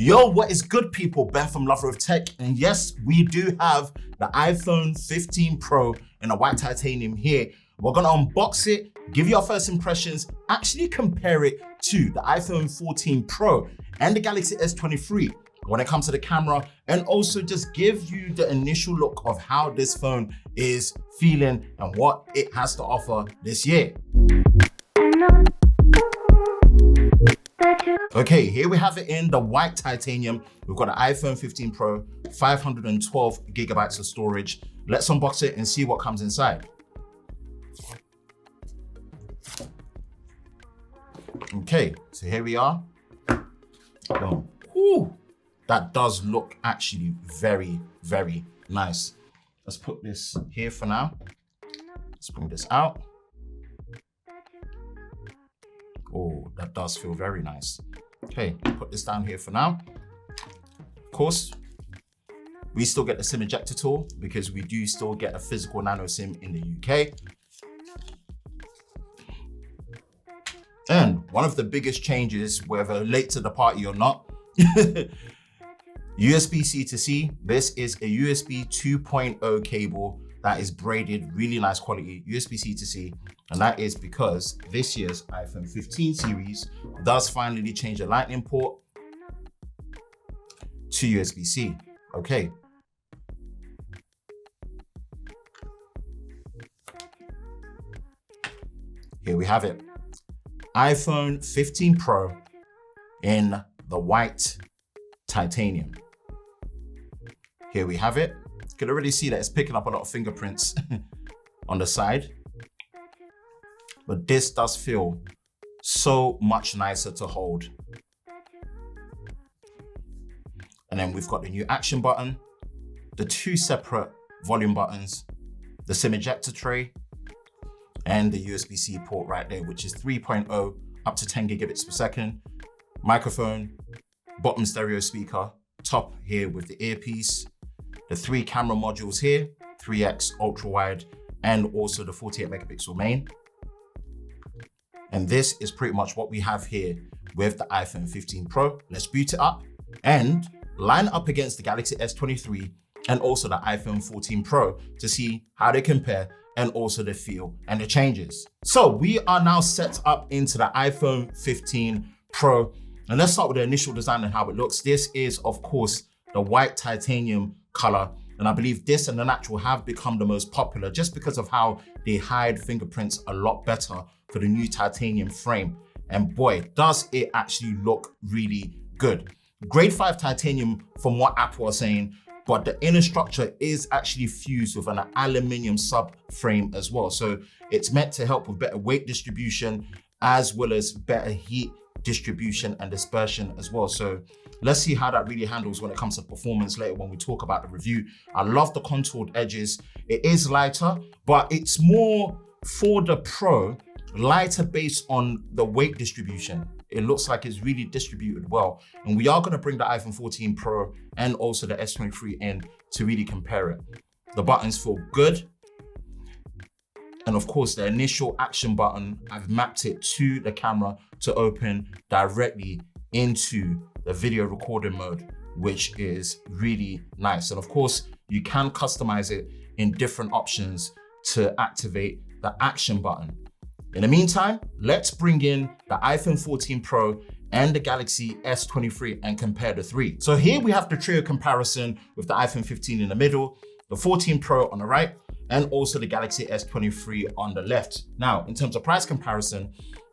Yo, what is good, people? Ben from Lover of Tech, and yes, we do have the iPhone 15 Pro in a white titanium here. We're gonna unbox it, give you our first impressions, actually compare it to the iPhone 14 Pro and the Galaxy S23 when it comes to the camera, and also just give you the initial look of how this phone is feeling and what it has to offer this year. Okay, here we have it in the white titanium. We've got an iPhone 15 Pro, 512 gigabytes of storage. Let's unbox it and see what comes inside. Okay, so here we are. Oh, whew, that does look actually very, very nice. Let's put this here for now. Let's bring this out. Oh, that does feel very nice. Okay, put this down here for now. Of course, we still get the SIM ejector tool because we do still get a physical nano SIM in the UK. And one of the biggest changes, whether late to the party or not, USB-C to C. This is a USB 2.0 cable that is braided, really nice quality, USB-C to C. And that is because this year's iPhone 15 series does finally change the Lightning port to USB-C. Okay. Here we have it. iPhone 15 Pro in the white titanium. Here we have it. You can already see that it's picking up a lot of fingerprints on the side. But this does feel so much nicer to hold. And then we've got the new action button, the two separate volume buttons, the SIM ejector tray, and the USB-C port right there, which is 3.0 up to 10 gigabits per second. Microphone, bottom stereo speaker, top here with the earpiece, the 3 camera modules here, 3x ultra wide, and also the 48 megapixel main. And this is pretty much what we have here with the iPhone 15 Pro. Let's boot it up and line up against the Galaxy S23 and also the iPhone 14 Pro to see how they compare and also the feel and the changes. So we are now set up into the iPhone 15 Pro. And let's start with the initial design and how it looks. This is, of course, the white titanium color. And I believe this and the natural have become the most popular just because of how they hide fingerprints a lot better for the new titanium frame. And boy, does it actually look really good. Grade 5 titanium from what Apple are saying, but the inner structure is actually fused with an aluminium subframe as well. So it's meant to help with better weight distribution as well as better heat distribution and dispersion as well. So let's see how that really handles when it comes to performance later when we talk about the review. I love the contoured edges. It is lighter, but it's more for the Pro, lighter based on the weight distribution. It looks like it's really distributed well. And we are gonna bring the iPhone 14 Pro and also the S23 in to really compare it. The buttons feel good. And of course, the initial action button, I've mapped it to the camera to open directly into the video recording mode, which is really nice. And of course, you can customize it in different options to activate the action button. In the meantime, let's bring in the iPhone 14 Pro and the Galaxy S23 and compare the three. So here we have the trio comparison with the iPhone 15 in the middle, the 14 Pro on the right, and also the Galaxy S23 on the left. Now, in terms of price comparison,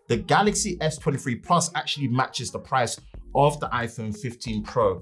the Galaxy S23 Plus actually matches the price of the iPhone 15 Pro.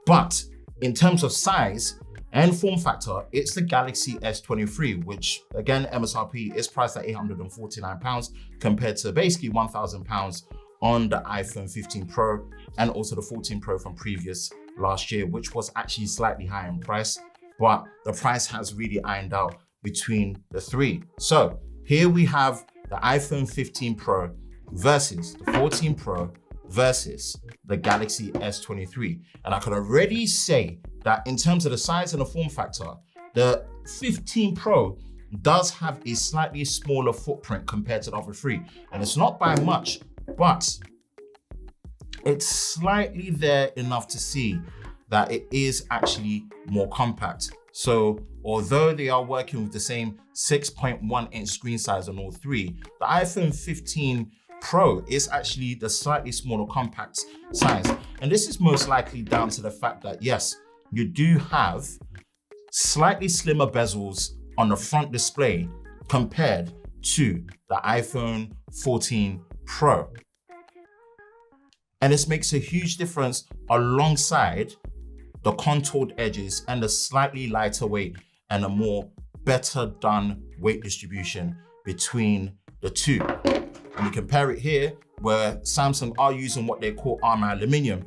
But in terms of size and form factor, it's the Galaxy S23, which again, MSRP is priced at £849 compared to basically £1,000 on the iPhone 15 Pro and also the 14 Pro from previous last year, which was actually slightly higher in price, but the price has really ironed out between the three. So here we have the iPhone 15 Pro versus the 14 Pro versus the Galaxy S23. And I can already say that in terms of the size and the form factor, the 15 Pro does have a slightly smaller footprint compared to the other three. And it's not by much, but it's slightly there enough to see that it is actually more compact. So although they are working with the same 6.1 inch screen size on all three, the iPhone 15 Pro is actually the slightly smaller compact size. And this is most likely down to the fact that, yes, you do have slightly slimmer bezels on the front display compared to the iPhone 14 Pro. And this makes a huge difference alongside the contoured edges and the slightly lighter weight and a more better done weight distribution between the two. When you compare it here, where Samsung are using what they call armor aluminium,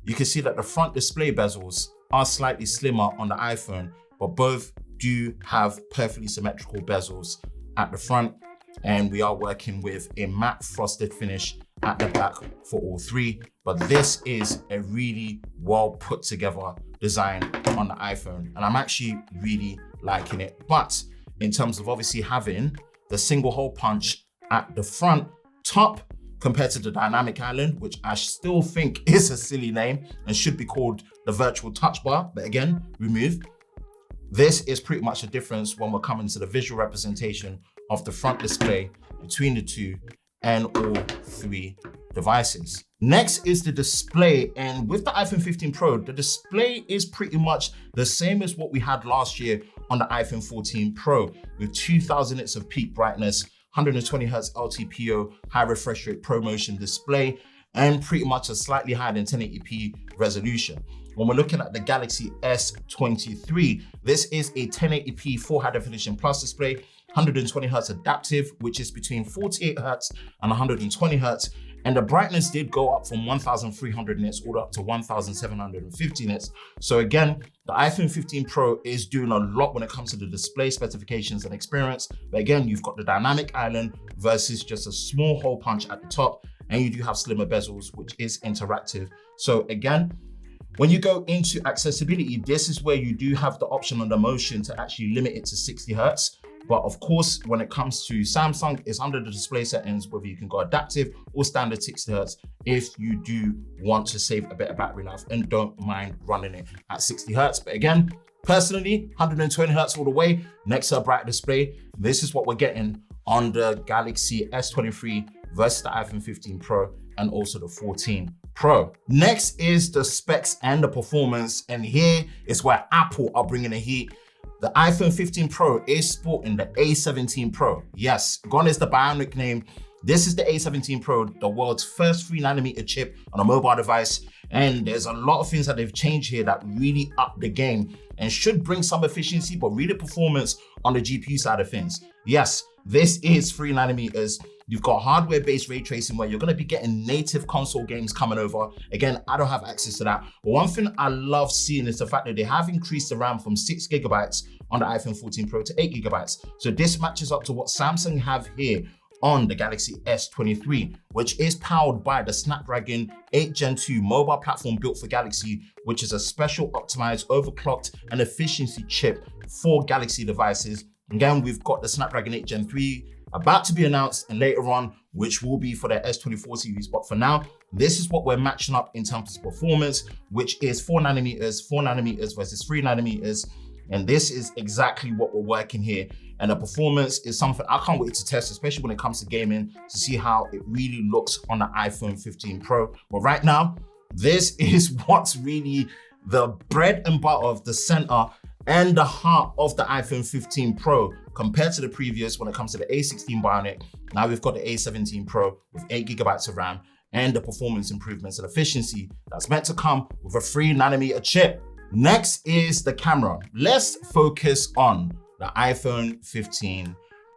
you can see that the front display bezels are slightly slimmer on the iPhone, but both do have perfectly symmetrical bezels at the front. And we are working with a matte frosted finish at the back for all three. But this is a really well put together design on the iPhone. And I'm actually really liking it. But in terms of obviously having the single hole punch at the front top compared to the dynamic island, which I still think is a silly name and should be called the virtual touch bar, but again, remove. This is pretty much the difference when we're coming to the visual representation of the front display between the two and all three devices. Next is the display, and with the iPhone 15 Pro, the display is pretty much the same as what we had last year on the iPhone 14 Pro with 2000 nits of peak brightness, 120 Hz LTPO high refresh rate ProMotion display, and pretty much a slightly higher than 1080p resolution. When we're looking at the Galaxy S23, this is a 1080p full high definition plus display, 120 Hz adaptive, which is between 48 Hz and 120 Hz. And the brightness did go up from 1300 nits all up to 1750 nits. So again, the iPhone 15 Pro is doing a lot when it comes to the display specifications and experience. But again, you've got the dynamic island versus just a small hole punch at the top. And you do have slimmer bezels, which is interactive. So again, when you go into accessibility, this is where you do have the option on the motion to actually limit it to 60 Hz. But of course, when it comes to Samsung, it's under the display settings, whether you can go adaptive or standard 60 Hz if you do want to save a bit of battery life and don't mind running it at 60 Hz. But again, personally, 120 Hz all the way, next to a bright display. This is what we're getting on the Galaxy S23 versus the iPhone 15 Pro and also the 14 Pro. Next is the specs and the performance. And here is where Apple are bringing the heat. The iPhone 15 Pro is sporting the A17 Pro. Yes, gone is the bionic name. This is the A17 Pro, the world's first 3nm chip on a mobile device. And there's a lot of things that they've changed here that really up the game and should bring some efficiency, but really performance on the GPU side of things. Yes, this is 3nm. You've got hardware-based ray tracing where you're gonna be getting native console games coming over. Again, I don't have access to that. But one thing I love seeing is the fact that they have increased the RAM from 6 GB on the iPhone 14 Pro to 8 GB. So this matches up to what Samsung have here on the Galaxy S23, which is powered by the Snapdragon 8 Gen 2 mobile platform built for Galaxy, which is a special optimized, overclocked, and efficiency chip for Galaxy devices. Again, we've got the Snapdragon 8 Gen 3 about to be announced and later on, which will be for the S24 series. But for now, this is what we're matching up in terms of performance, which is 4nm versus 3nm. And this is exactly what we're working here. And the performance is something I can't wait to test, especially when it comes to gaming, to see how it really looks on the iPhone 15 Pro. But right now, this is what's really the bread and butter of the center and the heart of the iPhone 15 Pro compared to the previous when it comes to the A16 Bionic. Now we've got the A17 Pro with 8 GB of RAM and the performance improvements and efficiency that's meant to come with a 3nm chip. Next is the camera. Let's focus on the iPhone 15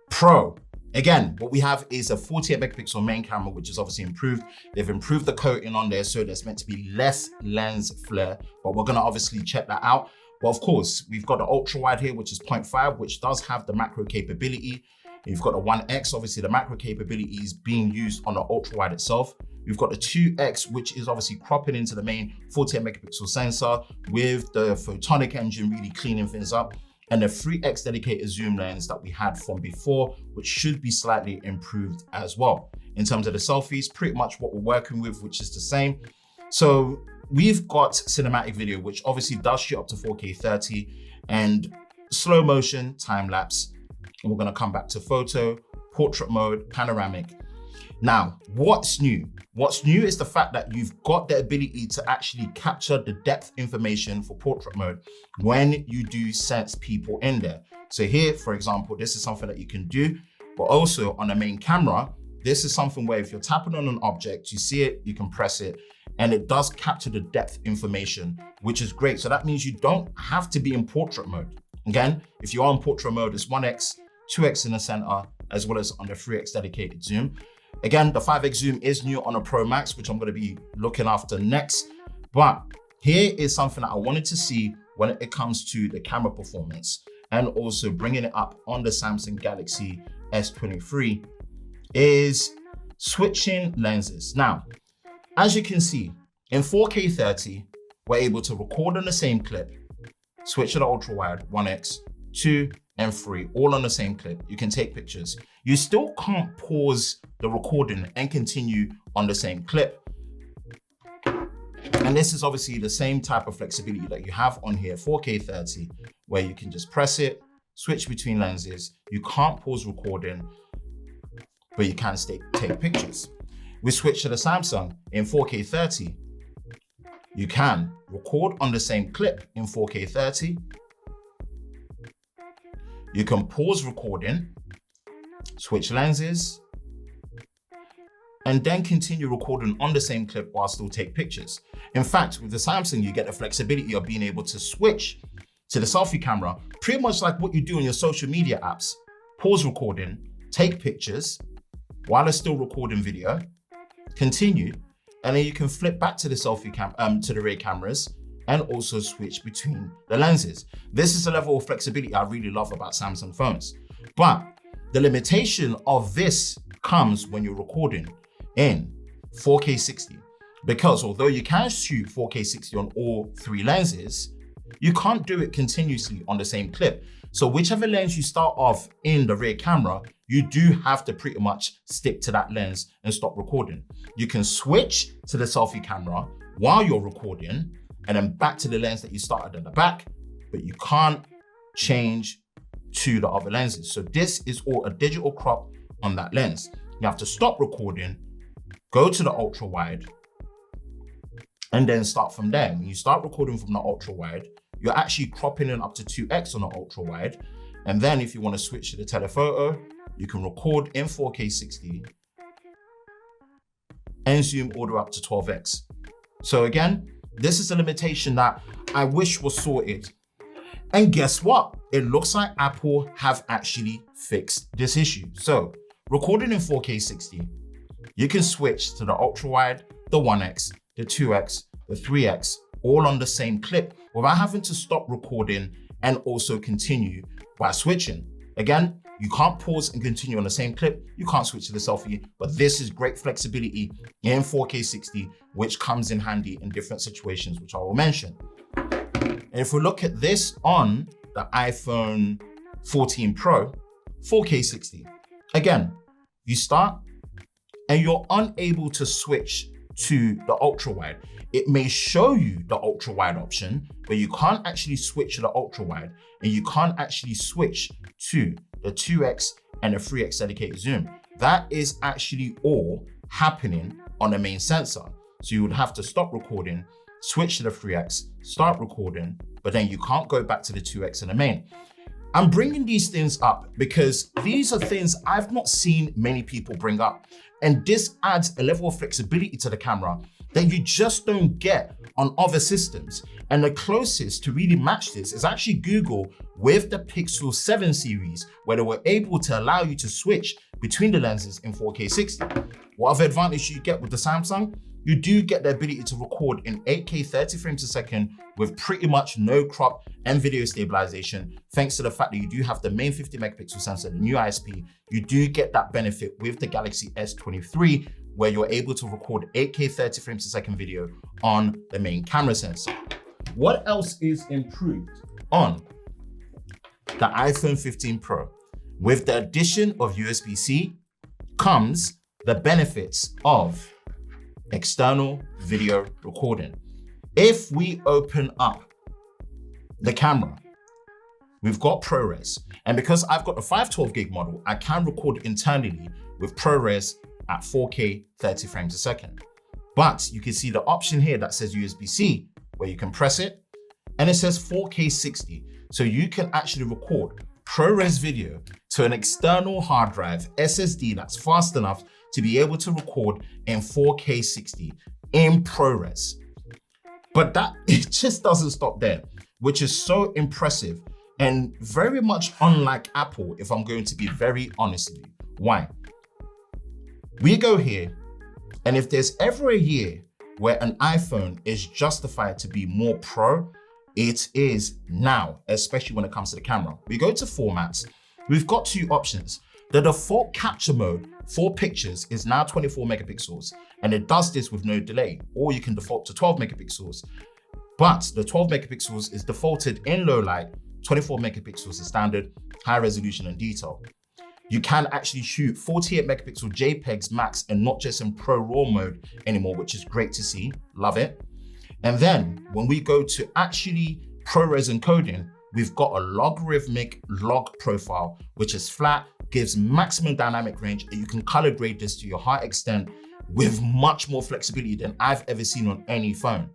Pro. Again, what we have is a 48 megapixel main camera, which is obviously improved. They've improved the coating on there, so there's meant to be less lens flare, but we're gonna obviously check that out. But of course, we've got the ultra wide here, which is 0.5, which does have the macro capability. You've got the 1x, obviously the macro capability is being used on the ultra wide itself. We've got the 2x, which is obviously cropping into the main 48 megapixel sensor with the photonic engine really cleaning things up. And the 3x dedicated zoom lens that we had from before, which should be slightly improved as well. in terms of the selfies, pretty much what we're working with, which is the same. So we've got cinematic video, which obviously does shoot up to 4K 30 and slow motion, time lapse. And we're gonna come back to photo, portrait mode, panoramic. Now, what's new? What's new is the fact that you've got the ability to actually capture the depth information for portrait mode when you do sense people in there. So here, for example, this is something that you can do, but also on the main camera, this is something where if you're tapping on an object, you see it, you can press it, and it does capture the depth information, which is great. So that means you don't have to be in portrait mode. Again, if you are in portrait mode, it's 1x, 2x in the center, as well as on the 3x dedicated zoom. Again, the 5x zoom is new on a Pro Max, which I'm going to be looking after next. But here is something that I wanted to see when it comes to the camera performance and also bringing it up on the Samsung Galaxy S23 is switching lenses. Now, as you can see, in 4K 30, we're able to record on the same clip, switch to the ultra wide, 1x, 2, and 3, all on the same clip. You can take pictures. You still can't pause the recording and continue on the same clip. And this is obviously the same type of flexibility that you have on here, 4K 30, where you can just press it, switch between lenses. You can't pause recording, but you can take pictures. We switch to the Samsung in 4K 30. You can record on the same clip in 4K 30. You can pause recording, switch lenses, and then continue recording on the same clip while still take pictures. In fact, with the Samsung, you get the flexibility of being able to switch to the selfie camera, pretty much like what you do on your social media apps. Pause recording, take pictures while it's still recording video, continue, and then you can flip back to the to the rear cameras and also switch between the lenses. This is a level of flexibility I really love about Samsung phones. But the limitation of this comes when you're recording in 4K 60. Because although you can shoot 4K 60 on all 3 lenses, you can't do it continuously on the same clip. So whichever lens you start off in the rear camera, you do have to pretty much stick to that lens and stop recording. You can switch to the selfie camera while you're recording and then back to the lens that you started at the back, but you can't change to the other lenses. So this is all a digital crop on that lens. You have to stop recording, go to the ultra wide, and then start from there. When you start recording from the ultra wide, you're actually cropping in up to 2x on the ultra wide. And then if you want to switch to the telephoto, you can record in 4K 60 and zoom all the way up to 12x. So again, this is a limitation that I wish was sorted. And guess what? It looks like Apple have actually fixed this issue. So recording in 4K 60, you can switch to the ultra wide, the 1x, the 2x, the 3x, all on the same clip without having to stop recording and also continue by switching. Again, you can't pause and continue on the same clip. You can't switch to the selfie, but this is great flexibility in 4K 60, which comes in handy in different situations, which I will mention. And if we look at this on the iPhone 14 Pro, 4K 60, again, you start and you're unable to switch to the ultra wide. It may show you the ultra wide option, but you can't actually switch to the ultra wide and you can't actually switch to the 2x and the 3x dedicated zoom. That is actually all happening on the main sensor. So you would have to stop recording, switch to the 3x, start recording, but then you can't go back to the 2x in the main. I'm bringing these things up because these are things I've not seen many people bring up. And this adds a level of flexibility to the camera that you just don't get on other systems. And the closest to really match this is actually Google with the Pixel 7 series, where they were able to allow you to switch between the lenses in 4K 60. What other advantage you get with the Samsung? You do get the ability to record in 8K 30 frames a second with pretty much no crop and video stabilization, thanks to the fact that you do have the main 50 megapixel sensor, the new ISP. You do get that benefit with the Galaxy S23, where you're able to record 8K 30 frames a second video on the main camera sensor. What else is improved on the iPhone 15 Pro? With the addition of USB-C comes the benefits of external video recording. If we open up the camera, we've got ProRes. And because I've got the 512 gig model, I can record internally with ProRes at 4K 30 frames a second. But you can see the option here that says USB-C, where you can press it, and it says 4K 60. So you can actually record ProRes video to an external hard drive, SSD, that's fast enough to be able to record in 4K 60 in ProRes. But it just doesn't stop there, which is so impressive and very much unlike Apple, if I'm going to be very honest with you. Why? We go here, and if there's ever a year where an iPhone is justified to be more pro, it is now, especially when it comes to the camera. We go to formats. We've got two options. The default capture mode for pictures is now 24 megapixels, and it does this with no delay, or you can default to 12 megapixels. But the 12 megapixels is defaulted in low light, 24 megapixels is standard, high resolution and detail. You can actually shoot 48 megapixel JPEGs max and not just in ProRAW mode anymore, which is great to see, love it. And then when we go to actually ProRes encoding, we've got a logarithmic log profile, which is flat, gives maximum dynamic range, and you can color grade this to your heart extent with much more flexibility than I've ever seen on any phone.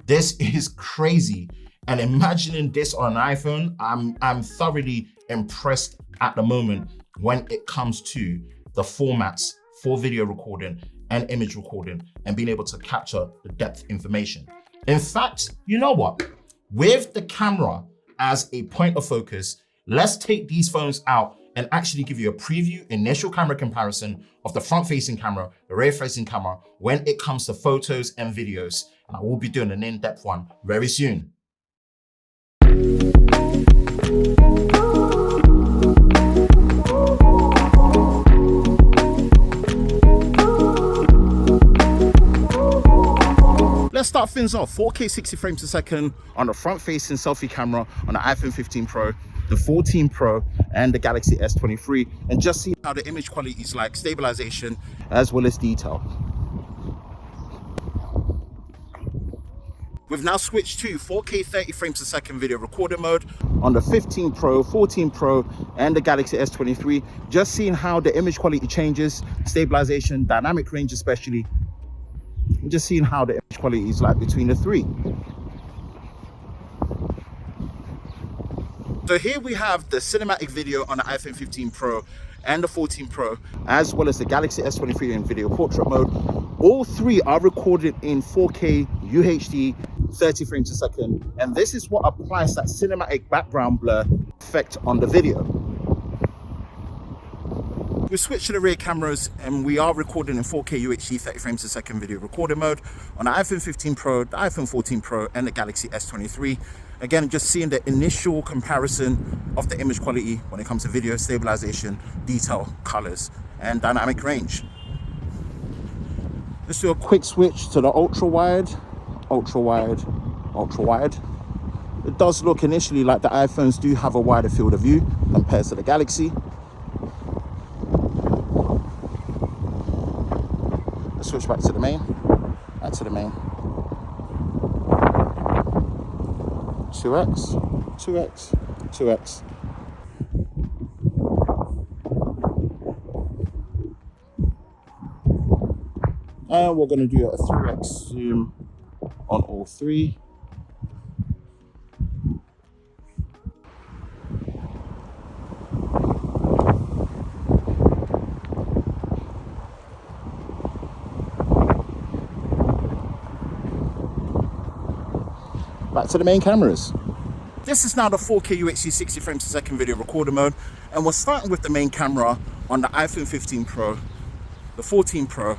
This is crazy. And imagining this on an iPhone, I'm thoroughly impressed at the moment when it comes to the formats for video recording and image recording and being able to capture the depth information. In fact, you know what? With the camera as a point of focus, let's take these phones out and actually give you a preview, initial camera comparison of the front-facing camera, the rear-facing camera, when it comes to photos and videos. And I will be doing an in-depth one very soon. Let's start things off. 4K 60 frames a second on the front-facing selfie camera on the iPhone 15 Pro, the 14 Pro, and the Galaxy S23, and just see how the image quality is like, stabilization, as well as detail. We've now switched to 4K 30 frames a second video recording mode on the 15 Pro, 14 Pro, and the Galaxy S23. Just seeing how the image quality changes, stabilization, dynamic range especially. Just seeing how the image quality is like between the three. So here we have the cinematic video on the iPhone 15 Pro and the 14 Pro, as well as the Galaxy S23 in video portrait mode. All three are recorded in 4K UHD 30 frames a second, and this is what applies that cinematic background blur effect on the video. We switched to the rear cameras and we are recording in 4K UHD 30 frames a second video recording mode on the iPhone 15 Pro, the iPhone 14 Pro, and the Galaxy S23. Again, just seeing the initial comparison of the image quality when it comes to video, stabilization, detail, colors, and dynamic range. Let's do a quick switch to the ultra wide, ultra wide, ultra wide. It does look initially like the iPhones do have a wider field of view compared to the Galaxy. Let's switch back to the main, back to the main. 2x, 2x, 2x. And we're going to do a 3x zoom on all three. Back to the main cameras. This is now the 4K UHD 60 frames a second video recorder mode, and we're starting with the main camera on the iPhone 15 Pro, the 14 Pro,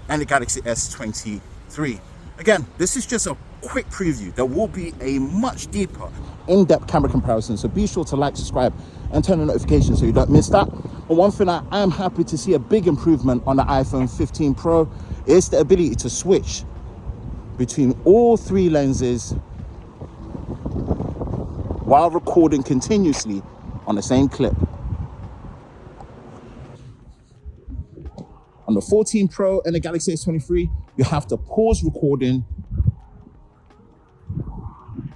and the Galaxy S23. Again, this is just a quick preview. There will be a much deeper, in-depth camera comparison, so be sure to like, subscribe, and turn on notifications so you don't miss that. But one thing I am happy to see a big improvement on the iPhone 15 Pro is the ability to switch between all three lenses while recording continuously on the same clip. On On the 14 Pro and the Galaxy S23, you have to pause recording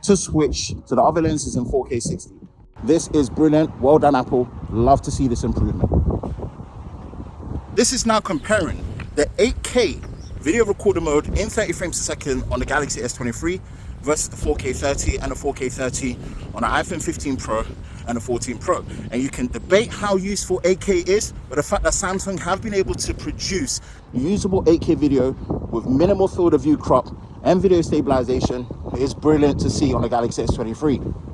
to switch to the other lenses in 4K 60. This is brilliant. Well done, Apple. Love to see this improvement. This is now comparing the 8K video recorder mode in 30 frames a second on the Galaxy S23 versus the 4K 30 and the 4K 30 on the iPhone 15 Pro and the 14 Pro. And you can debate how useful 8K is, but the fact that Samsung have been able to produce usable 8K video with minimal field of view crop and video stabilization is brilliant to see on the Galaxy S23.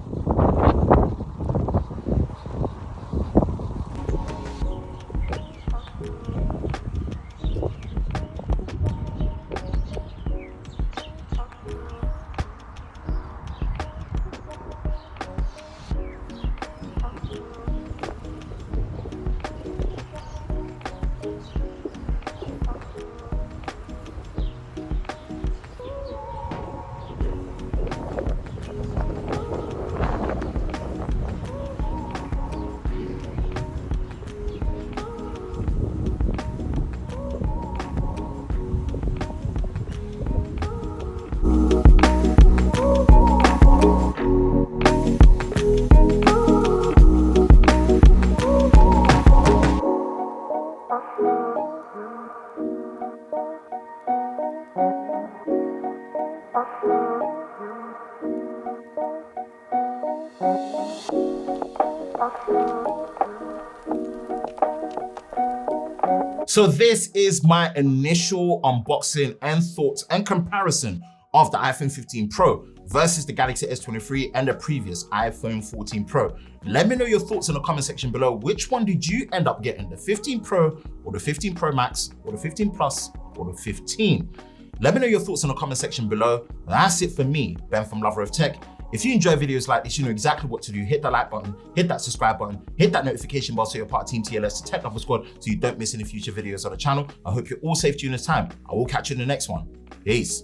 So this is my initial unboxing and thoughts and comparison of the iPhone 15 Pro versus the Galaxy S23 and the previous iPhone 14 Pro. Let me know your thoughts in the comment section below. Which one did you end up getting? The 15 Pro or the 15 Pro Max or the 15 Plus or the 15? Let me know your thoughts in the comment section below. That's it for me, Ben from Lover of Tech. If you enjoy videos like this, you know exactly what to do. Hit that like button, hit that subscribe button, hit that notification bell so you're part of Team TLS, the Tech Lover Squad, so you don't miss any future videos on the channel. I hope you're all safe during this time. I will catch you in the next one. Peace.